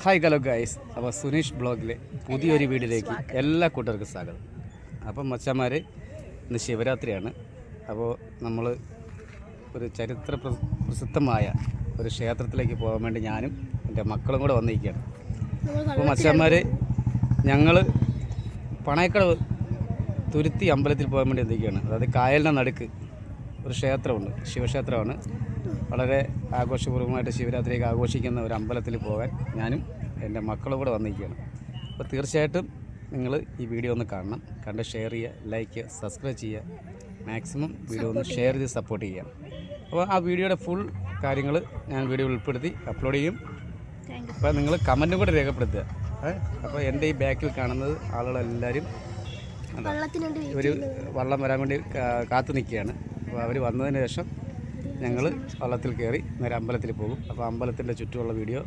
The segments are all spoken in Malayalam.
Hi hello guys. അപ്പോൾ സുനീഷ് ബ്ലോഗിലെ പുതിയൊരു വീഡിയോയിലേക്ക് എല്ലാ കൂട്ടർക്കും സ്വാഗതം. അപ്പം മച്ചാന്മാർ ഇന്ന് ശിവരാത്രിയാണ്. അപ്പോൾ നമ്മൾ ഒരു ചരിത്ര പ്രസിദ്ധമായ ഒരു ക്ഷേത്രത്തിലേക്ക് പോകാൻ വേണ്ടി ഞാനും എൻ്റെ മക്കളും കൂടെ വന്നിരിക്കുകയാണ്. അപ്പോൾ മച്ചാന്മാർ ഞങ്ങൾ പണയക്കടവ് തുരുത്തി അമ്പലത്തിൽ പോകാൻ വേണ്ടി എത്തിക്കുകയാണ്. അതായത് കായലിൻ്റെ നടുക്ക് ഒരു ക്ഷേത്രമുണ്ട്, ശിവക്ഷേത്രമാണ്. വളരെ ആഘോഷപൂർവ്വമായിട്ട് ശിവരാത്രിയൊക്കെ ആഘോഷിക്കുന്ന ഒരു അമ്പലത്തിൽ പോകാൻ ഞാനും എൻ്റെ മക്കളും കൂടെ വന്നിരിക്കുകയാണ്. അപ്പോൾ തീർച്ചയായിട്ടും നിങ്ങൾ ഈ വീഡിയോ ഒന്ന് കാണണം, കണ്ട് ഷെയർ ചെയ്യുക, ലൈക്ക് ചെയ്യുക, സബ്സ്ക്രൈബ് ചെയ്യുക, മാക്സിമം വീഡിയോ ഒന്ന് ഷെയർ ചെയ്ത് സപ്പോർട്ട് ചെയ്യുക. അപ്പോൾ ആ വീഡിയോയുടെ ഫുൾ കാര്യങ്ങൾ ഞാൻ വീഡിയോ ഉൾപ്പെടുത്തി അപ്ലോഡ് ചെയ്യും. അപ്പോൾ നിങ്ങൾ കമൻറ്റും കൂടെ രേഖപ്പെടുത്തുക. അപ്പോൾ എൻ്റെ ഈ ബാക്കിൽ കാണുന്നത് ആളുകളെല്ലാവരും ഒരു വള്ളം വരാൻ വേണ്ടി കാത്തു നിൽക്കുകയാണ്. അപ്പോൾ അവർ വന്നതിന് ശേഷം ഞങ്ങൾ വള്ളത്തിൽ കയറി നേരെ അമ്പലത്തിൽ പോകും. അപ്പോൾ അമ്പലത്തിൻ്റെ ചുറ്റുമുള്ള വീഡിയോ,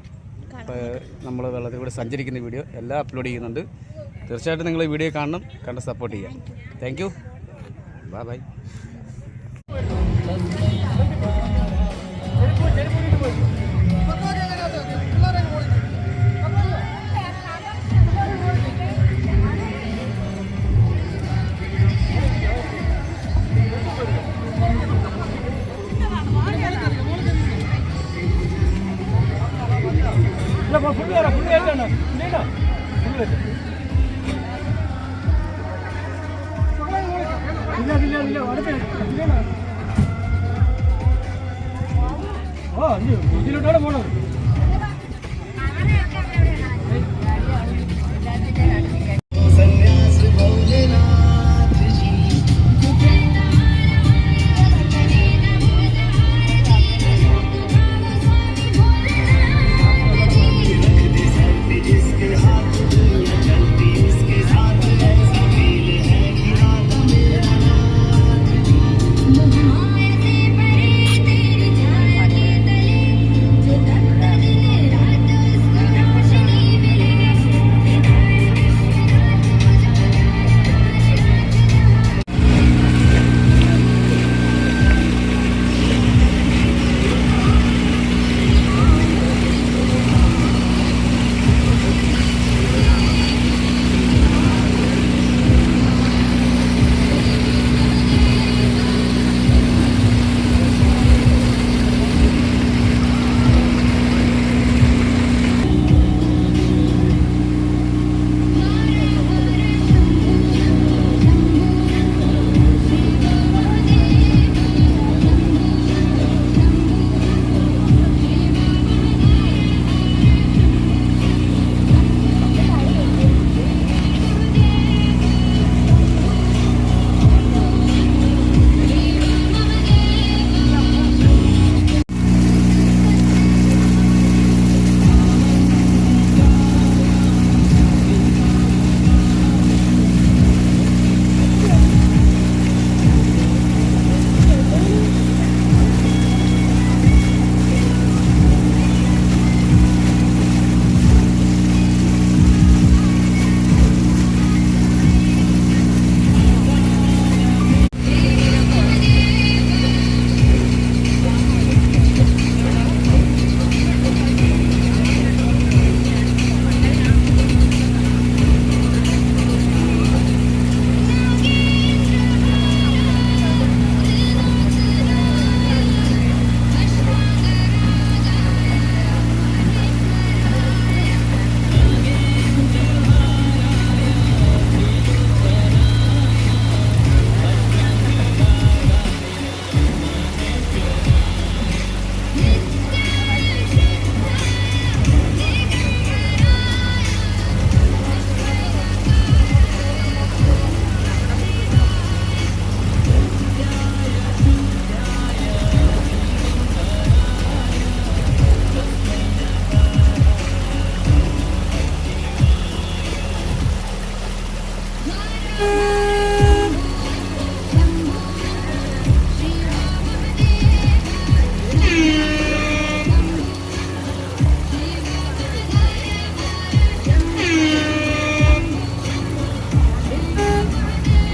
നമ്മൾ വെള്ളത്തിൽ കൂടെ സഞ്ചരിക്കുന്ന വീഡിയോ എല്ലാം അപ്ലോഡ് ചെയ്യുന്നുണ്ട്. തീർച്ചയായിട്ടും നിങ്ങൾ ഈ വീഡിയോ കാണണം, കണ്ട് സപ്പോർട്ട് ചെയ്യാം. Thank you. Bye bye. ഇതിലോട്ടാണ് പോണത്.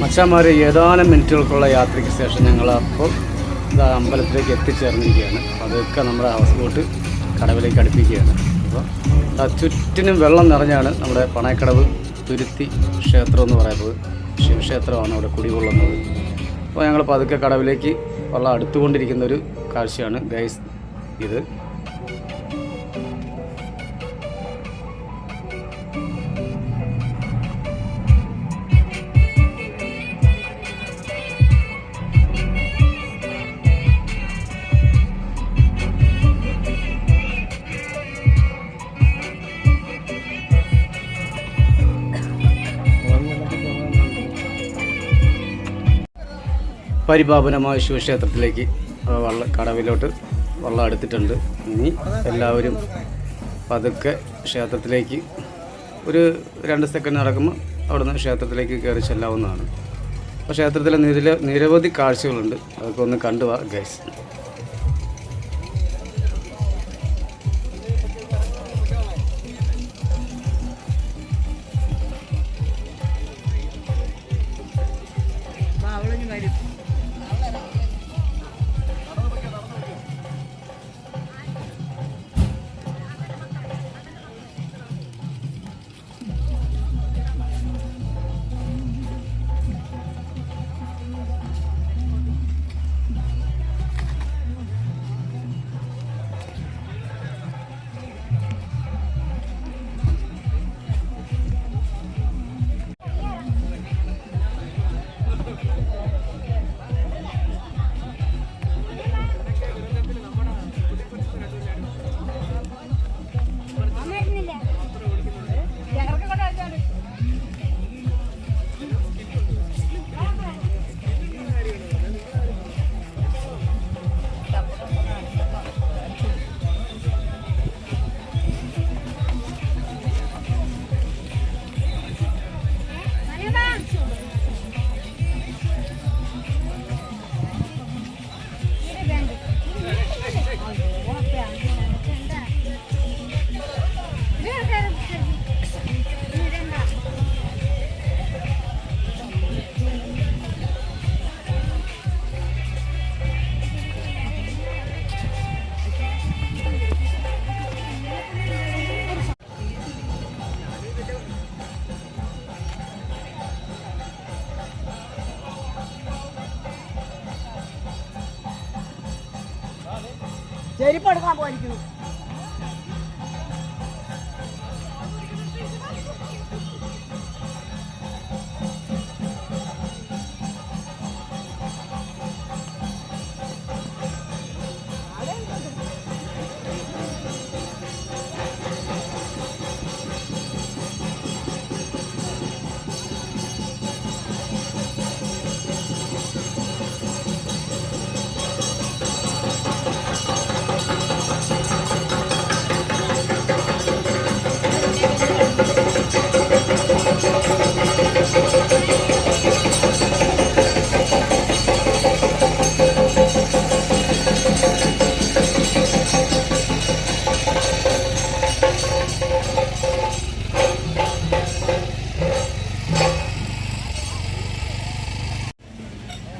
മച്ചാന്മാർ ഏതാനും മിനിറ്റുകൾക്കുള്ള യാത്രയ്ക്ക് ശേഷം ഞങ്ങൾ അപ്പോൾ അമ്പലത്തിലേക്ക് എത്തിച്ചേർന്നിരിക്കുകയാണ്. അതൊക്കെ നമ്മുടെ ഹൗസ് ബോട്ട് കടവിലേക്ക് അടുപ്പിക്കുകയാണ്. അപ്പോൾ ചുറ്റിനും വെള്ളം നിറഞ്ഞാണ് നമ്മുടെ പണയക്കടവ് തുരുത്തി ക്ഷേത്രം എന്ന് പറയുന്നത്. ശിവക്ഷേത്രമാണ് അവിടെ കുടികൊള്ളുന്നത്. അപ്പോൾ ഞങ്ങൾ പതുക്കെ കടവിലേക്ക് വെള്ളം അടുത്തുകൊണ്ടിരിക്കുന്ന ഒരു കാഴ്ചയാണ് ഗൈസ് ഇത്. പരിപാവനമായ ശിവക്ഷേത്രത്തിലേക്ക് കടവിലോട്ട് വെള്ളം എടുത്തിട്ടുണ്ട്. ഇനി എല്ലാവരും പതുക്കെ ക്ഷേത്രത്തിലേക്ക് ഒരു 2 സെക്കൻഡ് നടക്കുമ്പോൾ അവിടുന്ന് ക്ഷേത്രത്തിലേക്ക് കയറി ചെല്ലാവുന്നതാണ്. അപ്പോൾ ക്ഷേത്രത്തിലെ നിരവധി കാഴ്ചകളുണ്ട്, അതൊക്കെ ഒന്ന് കണ്ടുവാ ഗൈസ്. ചെരുപ്പ് എടുക്കാൻ പോയിരിക്കുന്നു.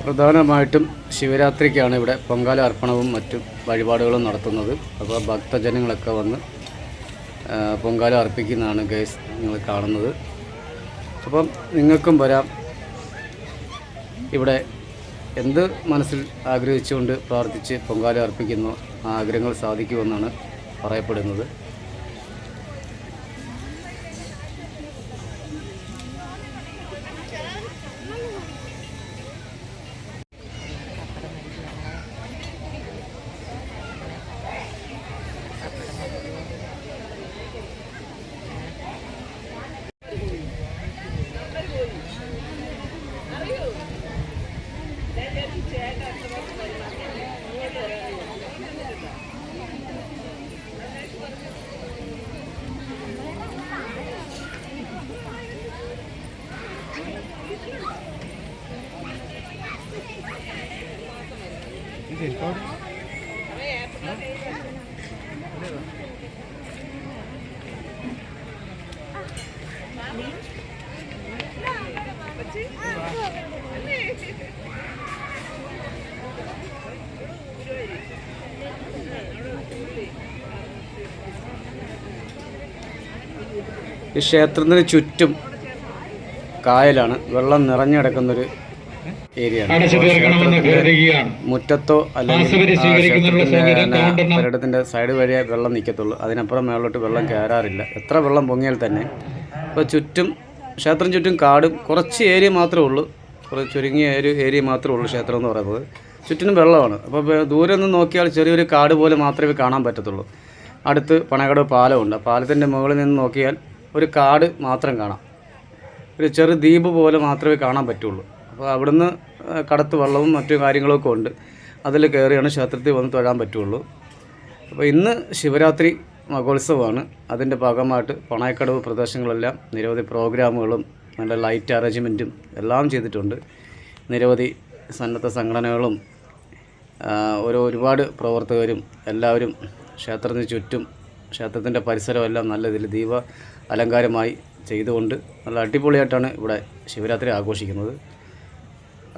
പ്രധാനമായിട്ടും ശിവരാത്രിക്കാണ് ഇവിടെ പൊങ്കാല അർപ്പണവും മറ്റും വഴിപാടുകളും നടത്തുന്നത്. അപ്പോൾ ഭക്തജനങ്ങളൊക്കെ വന്ന് പൊങ്കാല അർപ്പിക്കുന്നതാണ് ഗൈസ് നിങ്ങൾ കാണുന്നത്. അപ്പം നിങ്ങൾക്കും വരാം. ഇവിടെ എന്ത് മനസ്സിൽ ആഗ്രഹിച്ചുകൊണ്ട് പ്രാർത്ഥിച്ച് പൊങ്കാല അർപ്പിക്കുന്നോ ആ ആഗ്രഹങ്ങൾ സാധിക്കുമെന്നാണ് പറയപ്പെടുന്നത്. ഈ ക്ഷേത്രത്തിന് ചുറ്റും കായലാണ്, വെള്ളം നിറഞ്ഞു കിടക്കുന്നൊരു ഏരിയയാണ്. മുറ്റത്തോ അല്ലെങ്കിൽ പുരയിടത്തിൻ്റെ സൈഡ് വഴിയേ വെള്ളം നിൽക്കത്തുള്ളൂ. അതിനപ്പുറം മേളിലോട്ട് വെള്ളം കയറാറില്ല, എത്ര വെള്ളം പൊങ്ങിയാൽ തന്നെ. അപ്പോൾ ക്ഷേത്രം ചുറ്റും കാടും കുറച്ച് ഏരിയ മാത്രമേ ഉള്ളൂ, കുറച്ച് ചുരുങ്ങിയ ഒരു ഏരിയ മാത്രമേ ഉള്ളൂ ക്ഷേത്രം എന്ന് പറയുന്നത്. ചുറ്റിനും വെള്ളമാണ്. അപ്പോൾ ദൂരെ നിന്ന് നോക്കിയാൽ ചെറിയൊരു കാട് പോലെ മാത്രമേ കാണാൻ പറ്റത്തുള്ളൂ. അടുത്ത് പണയക്കടവ് പാലമുണ്ട്. പാലത്തിൻ്റെ മുകളിൽ നിന്ന് നോക്കിയാൽ ഒരു കാട് മാത്രം കാണാം, ഒരു ചെറു ദ്വീപ് പോലെ മാത്രമേ കാണാൻ പറ്റുള്ളൂ. അപ്പോൾ അവിടുന്ന് കടത്ത് വെള്ളവും മറ്റു കാര്യങ്ങളൊക്കെ ഉണ്ട്, അതിൽ കയറിയാണ് ക്ഷേത്രത്തിൽ വന്ന് തൊഴാൻ പറ്റുള്ളൂ. അപ്പോൾ ഇന്ന് ശിവരാത്രി മഹോത്സവമാണ്. അതിൻ്റെ ഭാഗമായിട്ട് പണയക്കടവ് പ്രദേശങ്ങളെല്ലാം നിരവധി പ്രോഗ്രാമുകളും നല്ല ലൈറ്റ് അറേഞ്ച്മെൻറ്റും എല്ലാം ചെയ്തിട്ടുണ്ട്. നിരവധി സന്നദ്ധ സംഘടനകളും ഒരുപാട് പ്രവർത്തകരും എല്ലാവരും ക്ഷേത്രത്തിന് ചുറ്റും ക്ഷേത്രത്തിൻ്റെ പരിസരമെല്ലാം നല്ല ഇതിൽ ദീപ അലങ്കാരമായി ചെയ്തുകൊണ്ട് നല്ല അടിപൊളിയായിട്ടാണ് ഇവിടെ ശിവരാത്രി ആഘോഷിക്കുന്നത്.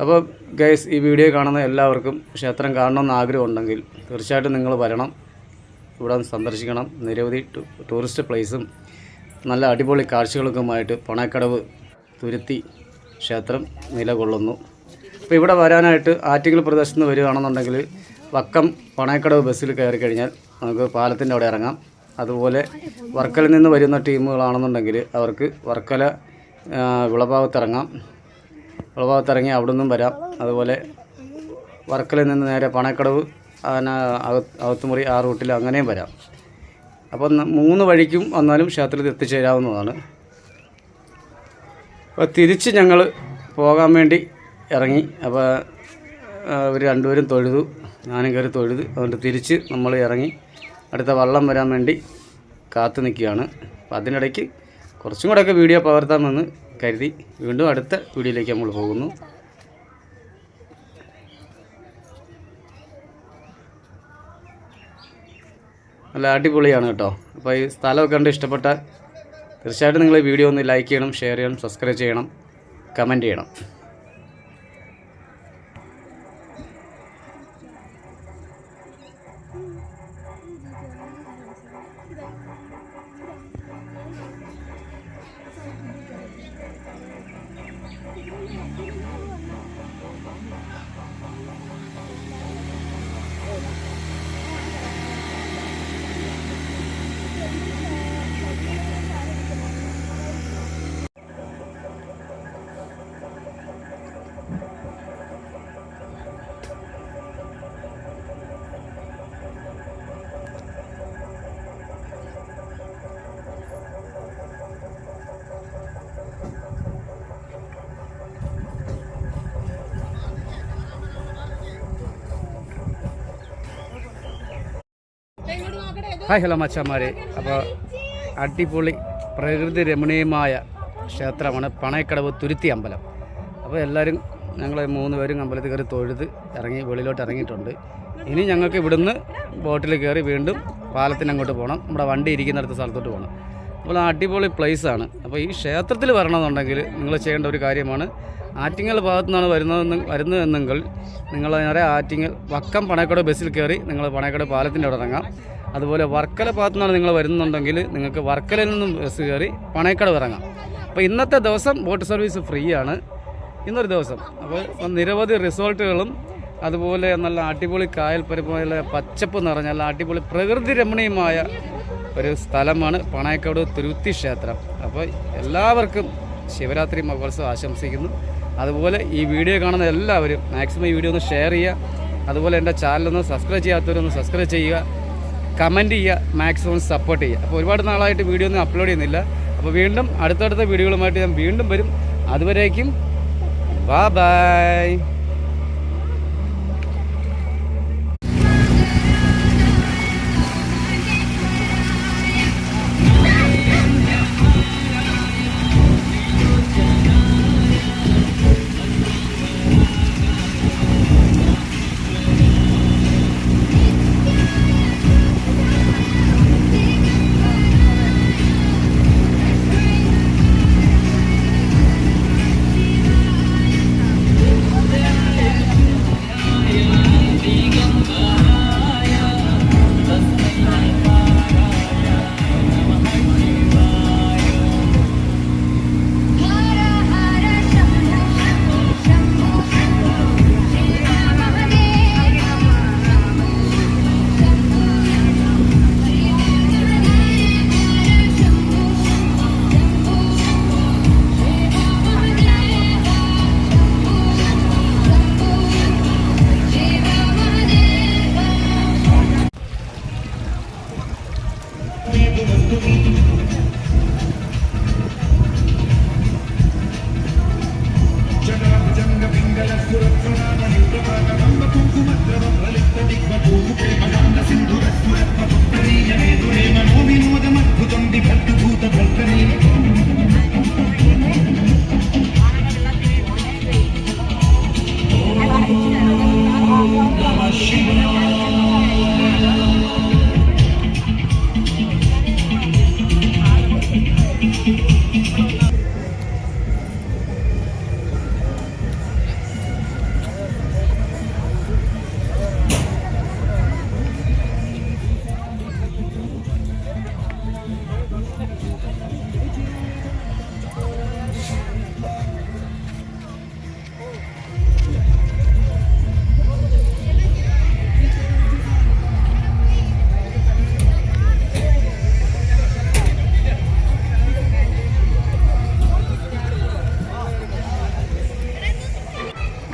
അപ്പോൾ ഗൈസ്, ഈ വീഡിയോ കാണുന്ന എല്ലാവർക്കും ക്ഷേത്രം കാണണമെന്ന് ആഗ്രഹമുണ്ടെങ്കിൽ തീർച്ചയായിട്ടും നിങ്ങൾ വരണം, ഇവിടെ സന്ദർശിക്കണം. നിരവധി ടൂറിസ്റ്റ് പ്ലേസും നല്ല അടിപൊളി കാഴ്ചകൾക്കുമായിട്ട് പണയക്കടവ് തുരുത്തി ക്ഷേത്രം നിലകൊള്ളുന്നു. അപ്പോൾ ഇവിടെ വരാനായിട്ട് ആറ്റിങ്ങൽ പ്രദേശത്ത് നിന്ന് വരികയാണെന്നുണ്ടെങ്കിൽ വക്കം പണയക്കടവ് ബസ്സിൽ കയറി കഴിഞ്ഞാൽ നമുക്ക് പാലത്തിൻ്റെ അവിടെ ഇറങ്ങാം. അതുപോലെ വർക്കലയിൽ നിന്ന് വരുന്ന ടീമുകളാണെന്നുണ്ടെങ്കിൽ അവർക്ക് വർക്കല വിളഭാഗത്തിറങ്ങാം. വിളഭാഗത്തിറങ്ങി അവിടെ നിന്നും വരാം. അതുപോലെ വർക്കലയിൽ നിന്ന് നേരെ പണയക്കടവ് അകത്തുമുറി ആ റൂട്ടിൽ അങ്ങനെയും വരാം. അപ്പോൾ 3 വഴിക്കും വന്നാലും ക്ഷേത്രത്തിൽ എത്തിച്ചേരാവുന്നതാണ്. അപ്പോൾ തിരിച്ച് ഞങ്ങൾ പോകാൻ വേണ്ടി ഇറങ്ങി. അപ്പോൾ അവർ രണ്ടുപേരും തൊഴുതു, ഞാനും കയറി തൊഴുത്. അതുകൊണ്ട് തിരിച്ച് നമ്മൾ ഇറങ്ങി അടുത്ത വള്ളം വരാൻ വേണ്ടി കാത്തു നിൽക്കുകയാണ്. അപ്പോൾ അതിനിടയ്ക്ക് കുറച്ചും കൂടെയൊക്കെ വീഡിയോ പകർത്താമെന്ന് കരുതി വീണ്ടും അടുത്ത വീഡിയോയിലേക്ക് നമ്മൾ പോകുന്നു. നല്ല അടിപൊളിയാണ് കേട്ടോ. അപ്പോൾ ഈ സ്ഥലമൊക്കെ കണ്ട് ഇഷ്ടപ്പെട്ടാൽ തീർച്ചയായിട്ടും നിങ്ങൾ ഈ വീഡിയോ ഒന്ന് ലൈക്ക് ചെയ്യണം, ഷെയർ ചെയ്യണം, സബ്സ്ക്രൈബ് ചെയ്യണം, കമൻറ്റ് ചെയ്യണം. ഹായ് ഹലോ മച്ചാന്മാരെ. അപ്പോൾ അടിപൊളി പ്രകൃതി രമണീയമായ ക്ഷേത്രമാണ് പണയക്കടവ് തുരുത്തി അമ്പലം. അപ്പോൾ എല്ലാവരും ഞങ്ങൾ 3 പേരും അമ്പലത്തിൽ കയറി തൊഴുത് ഇറങ്ങി വെളിയിലോട്ട് ഇറങ്ങിയിട്ടുണ്ട്. ഇനി ഞങ്ങൾക്ക് ഇവിടുന്ന് ബോട്ടിൽ കയറി വീണ്ടും പാലത്തിന് അങ്ങോട്ട് പോകണം, നമ്മുടെ വണ്ടി ഇരിക്കുന്നിടത്ത് സ്ഥലത്തോട്ട് പോകണം. അപ്പോൾ അടിപൊളി പ്ലേസാണ്. അപ്പോൾ ഈ ക്ഷേത്രത്തിൽ വരണമെന്നുണ്ടെങ്കിൽ നിങ്ങൾ ചെയ്യേണ്ട ഒരു കാര്യമാണ്, ആറ്റിങ്ങൽ ഭാഗത്തു നിന്നാണ് വരുന്നതെന്നെങ്കിൽ നിങ്ങൾ നേരെ ആറ്റിങ്ങൽ വക്കം പണയക്കടവ് ബസ്സിൽ കയറി നിങ്ങൾ പണയക്കടവ് പാലത്തിൻ്റെ അവിടെ ഇറങ്ങാം. അതുപോലെ വർക്കല ഭാഗത്തു നിന്നാണ് നിങ്ങൾ വരുന്നുണ്ടെങ്കിൽ നിങ്ങൾക്ക് വർക്കലയിൽ നിന്നും ബസ് കയറി പണയക്കടവ് ഇറങ്ങാം. അപ്പോൾ ഇന്നത്തെ ദിവസം ബോട്ട് സർവീസ് ഫ്രീ ആണ്, ഇന്നൊരു ദിവസം. അപ്പോൾ നിരവധി റിസോർട്ടുകളും അതുപോലെ നല്ല അടിപൊളി കായൽപ്പരപ്പുള്ള പച്ചപ്പ് നിറഞ്ഞ നല്ല അടിപൊളി പ്രകൃതി രമണീയമായ ഒരു സ്ഥലമാണ് പണയക്കടവ് തുരുത്തി ക്ഷേത്രം. അപ്പോൾ എല്ലാവർക്കും ശിവരാത്രി മഹോത്സവം ആശംസിക്കുന്നു. അതുപോലെ ഈ വീഡിയോ കാണുന്ന എല്ലാവരും മാക്സിമം ഈ വീഡിയോ ഒന്ന് ഷെയർ ചെയ്യുക. അതുപോലെ എൻ്റെ ചാനലൊന്ന് സബ്സ്ക്രൈബ് ചെയ്യാത്തവരൊന്ന് സബ്സ്ക്രൈബ് ചെയ്യുക, കമൻറ്റ് ചെയ്യുക, മാക്സിമം സപ്പോർട്ട് ചെയ്യുക. അപ്പോൾ ഒരുപാട് നാളായിട്ട് വീഡിയോ ഒന്നും അപ്ലോഡ് ചെയ്യുന്നില്ല. അപ്പോൾ വീണ്ടും അടുത്തടുത്ത വീഡിയോകളുമായിട്ട് ഞാൻ വീണ്ടും വരും. അതുവരേക്കും ബൈ.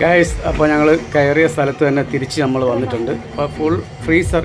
ഗൈസ്, അപ്പോൾ ഞങ്ങൾ കയറിയ സ്ഥലത്ത് തന്നെ തിരിച്ച് നമ്മൾ വന്നിട്ടുണ്ട്. അപ്പോൾ ഫുൾ ഫ്രീസർ